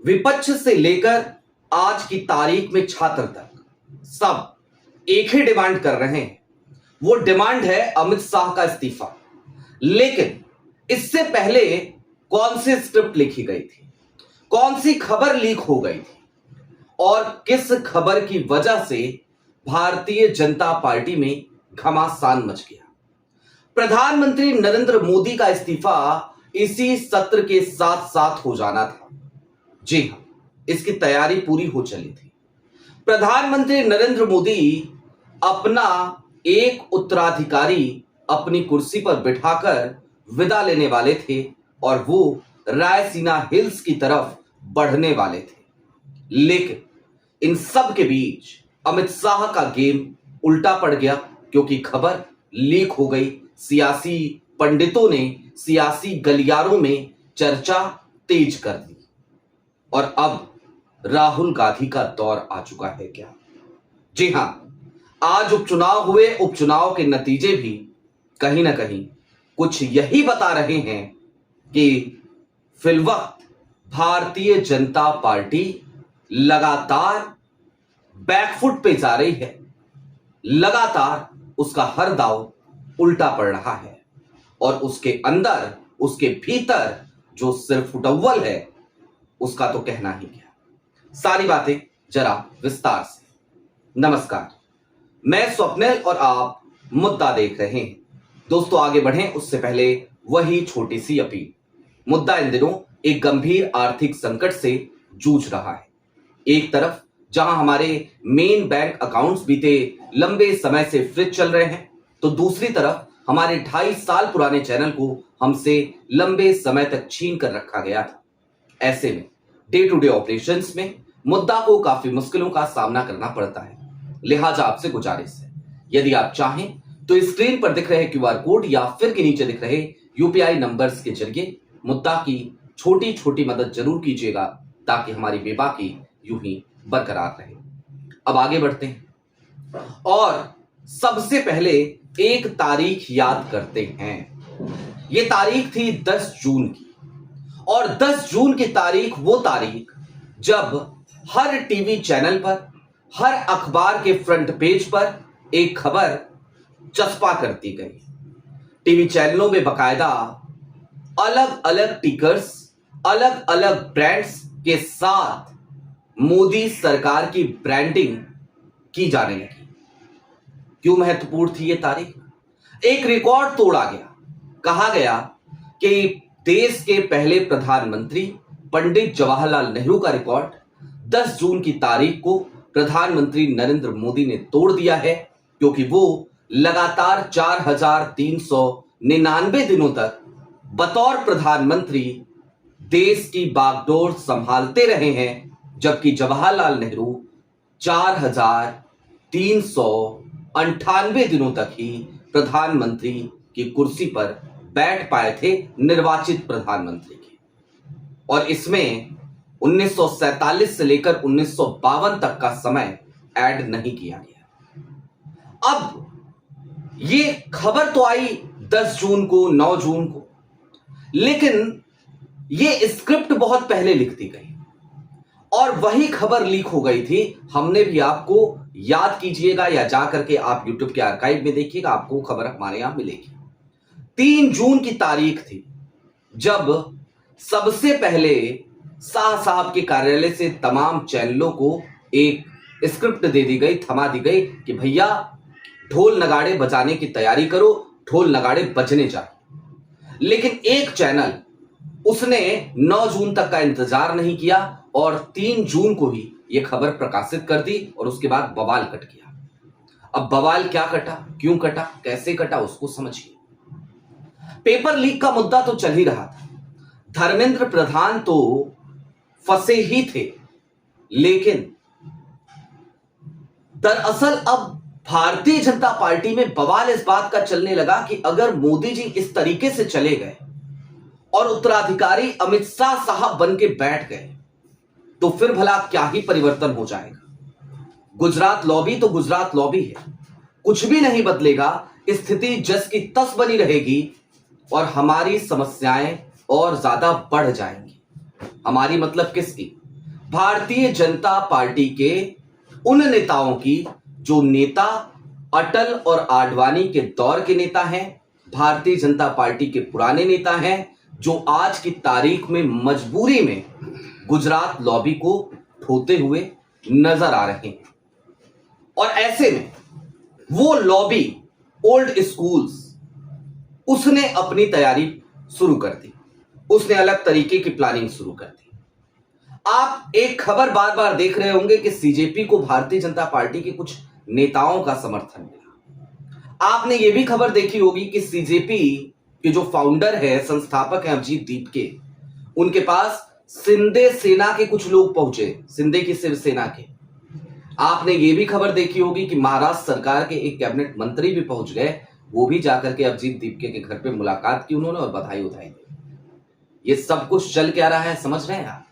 विपक्ष से लेकर आज की तारीख में छात्र तक सब एक ही डिमांड कर रहे हैं। वो डिमांड है अमित शाह का इस्तीफा। लेकिन इससे पहले कौन सी स्क्रिप्ट लिखी गई थी, कौन सी खबर लीक हो गई थी और किस खबर की वजह से भारतीय जनता पार्टी में घमासान मच गया। प्रधानमंत्री नरेंद्र मोदी का इस्तीफा इसी सत्र के साथ साथ हो जाना था। जी हां, इसकी तैयारी पूरी हो चली थी। प्रधानमंत्री नरेंद्र मोदी अपना एक उत्तराधिकारी अपनी कुर्सी पर बिठाकर विदा लेने वाले थे और वो रायसीना हिल्स की तरफ बढ़ने वाले थे। लेकिन इन सब के बीच अमित शाह का गेम उल्टा पड़ गया, क्योंकि खबर लीक हो गई। सियासी पंडितों ने सियासी गलियारों में चर्चा तेज कर दी और अब राहुल गांधी का दौर आ चुका है क्या? जी हां, आज उपचुनाव हुए। उपचुनाव के नतीजे भी कहीं ना कहीं कुछ यही बता रहे हैं कि फिलवक्त भारतीय जनता पार्टी लगातार बैकफुट पे जा रही है। लगातार उसका हर दांव उल्टा पड़ रहा है और उसके अंदर, उसके भीतर जो सिर्फ फुटअव्वल है उसका तो कहना ही क्या। सारी बातें जरा विस्तार से। नमस्कार, मैं स्वप्निल और आप मुद्दा देख रहे हैं। दोस्तों, आगे बढ़ें उससे पहले वही छोटी सी अपील। मुद्दा इन दिनों एक गंभीर आर्थिक संकट से जूझ रहा है। एक तरफ जहां हमारे मेन बैंक अकाउंट्स बीते लंबे समय से फ्रीज चल रहे हैं, तो दूसरी तरफ हमारे 2.5 साल पुराने चैनल को हमसे लंबे समय तक छीन कर रखा गया था। ऐसे में डे टू डे ऑपरेशंस में मुद्दा को काफी मुश्किलों का सामना करना पड़ता है। लिहाजा आपसे गुजारिश है, यदि आप चाहें तो स्क्रीन पर दिख रहे QR कोड या फिर के नीचे दिख रहे UPI नंबर्स के जरिए मुद्दा की छोटी छोटी मदद जरूर कीजिएगा, ताकि हमारी बेबाकी यूं ही बरकरार रहे। अब आगे बढ़ते हैं और सबसे पहले एक तारीख याद करते हैं। यह तारीख थी 10 जून की, और 10 जून की तारीख वो तारीख जब हर टीवी चैनल पर, हर अखबार के फ्रंट पेज पर एक खबर चस्पा करती गई। टीवी चैनलों में बकायदा अलग अलग टिकर्स, अलग अलग ब्रांड्स के साथ मोदी सरकार की ब्रांडिंग की जाने लगी। क्यों महत्वपूर्ण थी यह तारीख? एक रिकॉर्ड तोड़ा गया। कहा गया कि देश के पहले प्रधानमंत्री पंडित जवाहरलाल नेहरू का रिकॉर्ड 10 जून की तारीख को प्रधानमंत्री नरेंद्र मोदी ने तोड़ दिया है, क्योंकि वो लगातार 4,399 दिनों तक बतौर प्रधानमंत्री देश की बागडोर संभालते रहे हैं, जबकि जवाहरलाल नेहरू 4,398 दिनों तक ही प्रधानमंत्री की कुर्सी पर बैठ पाए थे, निर्वाचित प्रधानमंत्री की। और इसमें 1947 से लेकर 1952 तक का समय ऐड नहीं किया गया। अब ये खबर तो आई 10 जून को, 9 जून को, लेकिन ये स्क्रिप्ट बहुत पहले लिख दी गई और वही खबर लीक हो गई थी। हमने भी आपको, याद कीजिएगा या जाकर के आप YouTube के आर्काइव में देखिएगा, आपको खबर हमारे यहां मिलेगी। 3 जून की तारीख थी जब सबसे पहले शाह साहब के कार्यालय से तमाम चैनलों को एक स्क्रिप्ट दे दी गई, थमा दी गई कि भैया ढोल नगाड़े बजाने की तैयारी करो, ढोल नगाड़े बजने जाए। लेकिन एक चैनल, उसने 9 जून तक का इंतजार नहीं किया और 3 जून को ही यह खबर प्रकाशित कर दी और उसके बाद बवाल कट गया। अब बवाल क्या कटा, क्यों कटा, कैसे कटा, उसको समझिए। पेपर लीक का मुद्दा तो चल ही रहा था। धर्मेंद्र प्रधान तो फंसे ही थे, लेकिन दरअसल अब भारतीय जनता पार्टी में बवाल इस बात का चलने लगा कि अगर मोदी जी इस तरीके से चले गए और उत्तराधिकारी अमित शाह साहब बन के बैठ गए, तो फिर भला क्या ही परिवर्तन हो जाएगा। गुजरात लॉबी तो गुजरात लॉबी है, कुछ भी नहीं बदलेगा। स्थिति जस की तस बनी रहेगी और हमारी समस्याएं और ज्यादा बढ़ जाएंगी। हमारी मतलब किसकी? भारतीय जनता पार्टी के उन नेताओं की जो नेता अटल और आडवाणी के दौर के नेता हैं, भारतीय जनता पार्टी के पुराने नेता हैं, जो आज की तारीख में मजबूरी में गुजरात लॉबी को ढोते हुए नजर आ रहे हैं। और ऐसे में वो लॉबी ओल्ड स्कूल्स उसने अपनी तैयारी शुरू कर दी, उसने अलग तरीके की प्लानिंग शुरू कर दी। आप एक खबर बार बार देख रहे होंगे कि सीजेपी को भारतीय जनता पार्टी के कुछ नेताओं का समर्थन मिला। आपने यह भी खबर देखी होगी कि सीजेपी के जो फाउंडर है, संस्थापक हैं अभिजीत दीपके, उनके पास सिंधे सेना के कुछ लोग पहुंचे, सिंधे की शिवसेना के। आपने यह भी खबर देखी होगी कि महाराष्ट्र सरकार के एक कैबिनेट मंत्री भी पहुंच गए, वो भी जाकर के अभिजीत दीपके के घर पे मुलाकात की उन्होंने और बधाई उधाई दी। ये सब कुछ चल क्या रहा है, समझ रहे हैं आप?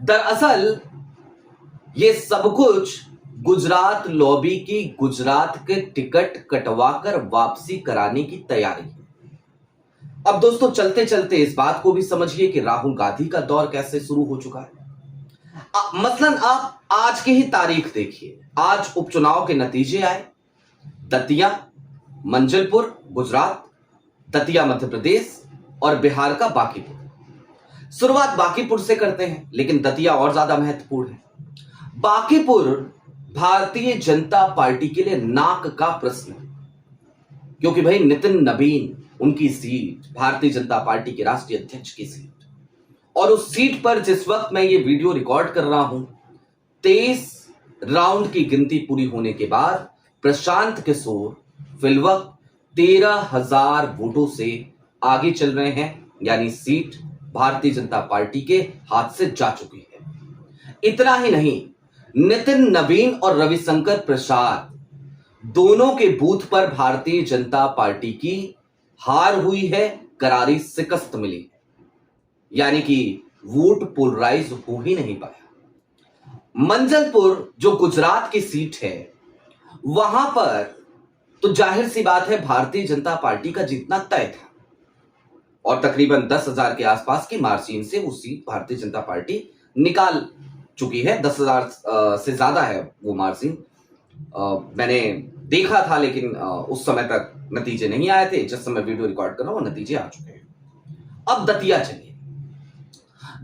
दरअसल ये सब कुछ गुजरात लॉबी की गुजरात के टिकट कटवाकर वापसी कराने की तैयारी है। अब दोस्तों चलते चलते इस बात को भी समझिए कि राहुल गांधी का दौर कैसे शुरू हो चुका है। मसलन आप आज की ही तारीख देखिए, आज उपचुनाव के नतीजे आए। दतिया, मंजलपुर गुजरात, दतिया मध्य प्रदेश और बिहार का बांकीपुर। शुरुआत बांकीपुर से करते हैं, लेकिन दतिया और ज्यादा महत्वपूर्ण है। बांकीपुर भारतीय जनता पार्टी के लिए नाक का प्रश्न है, क्योंकि भाई नितिन नवीन उनकी सीट, भारतीय जनता पार्टी के राष्ट्रीय अध्यक्ष की सीट, और उस सीट पर जिस वक्त मैं ये वीडियो रिकॉर्ड कर रहा हूं, 23 राउंड की गिनती पूरी होने के बाद प्रशांत किशोर फिलवक्त 13,000 वोटों से आगे चल रहे हैं, यानी सीट भारतीय जनता पार्टी के हाथ से जा चुकी है। इतना ही नहीं, नितिन नवीन और रविशंकर प्रसाद दोनों के बूथ पर भारतीय जनता पार्टी की हार हुई है, करारी शिकस्त मिली है, यानी कि वोट पोलराइज हो ही नहीं पाया। मंजलपुर जो गुजरात की सीट है, वहां पर तो जाहिर सी बात है भारतीय जनता पार्टी का जीतना तय था, और तकरीबन 10,000 के आसपास की मार्जिन से वो सीट भारतीय जनता पार्टी निकाल चुकी है। 10,000 से ज्यादा है वो मार्जिन, मैंने देखा था, लेकिन उस समय तक नतीजे नहीं आए थे। जिस समय वीडियो रिकॉर्ड कर रहा हूं वो नतीजे आ चुके हैं। अब दतिया चलिए।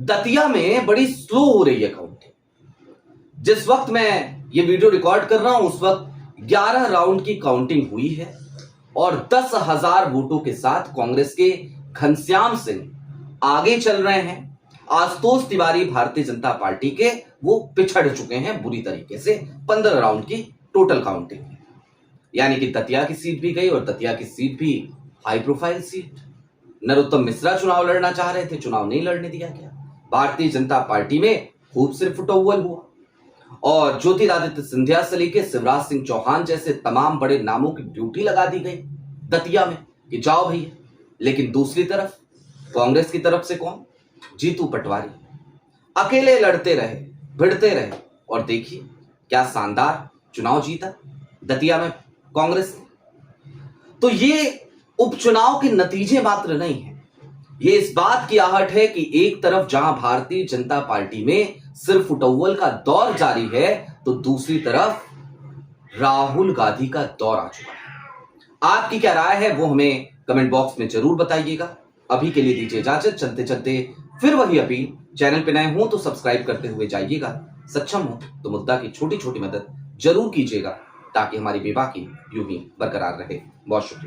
दतिया में बड़ी स्लो हो रही है काउंटिंग। जिस वक्त मैं ये वीडियो रिकॉर्ड कर रहा हूं उस वक्त 11 राउंड की काउंटिंग हुई है, और 10,000 वोटों के साथ कांग्रेस के घनश्याम सिंह आगे चल रहे हैं। आशुतोष तिवारी भारतीय जनता पार्टी के वो पिछड़ चुके हैं बुरी तरीके से। 15 राउंड की टोटल काउंटिंग है, यानी कि दतिया की सीट भी गई, और दतिया की सीट भी high profile seat. Narottam Mishra चुनाव लड़ना चाह रहे थे, चुनाव नहीं लड़ने दिया गया। भारतीय जनता पार्टी में खूब सिर्फ फुटोवल हुआ, और ज्योतिरादित्य सिंधिया से लेकर शिवराज सिंह चौहान जैसे तमाम बड़े नामों की ड्यूटी लगा दी गई दतिया में कि जाओ भैया। लेकिन दूसरी तरफ कांग्रेस की तरफ से कौन? जीतू पटवारी अकेले लड़ते रहे, भिड़ते रहे, और देखिए क्या शानदार चुनाव जीता दतिया में कांग्रेस ने। तो ये उपचुनाव के नतीजे मात्र नहीं है, ये इस बात की आहट है कि एक तरफ जहां भारतीय जनता पार्टी में सिर्फ फुटअव्वल का दौर जारी है, तो दूसरी तरफ राहुल गांधी का दौर आ चुका है। आपकी क्या राय है वो हमें कमेंट बॉक्स में जरूर बताइएगा। अभी के लिए दीजिए इजाजत। चलते चलते फिर वही अपील, चैनल पे नए हो तो सब्सक्राइब करते हुए जाइएगा, सक्षम हो तो मुद्दा की छोटी छोटी मदद जरूर कीजिएगा, ताकि हमारी बेबाकी यूं ही बरकरार रहे। बहुत शुक्रिया।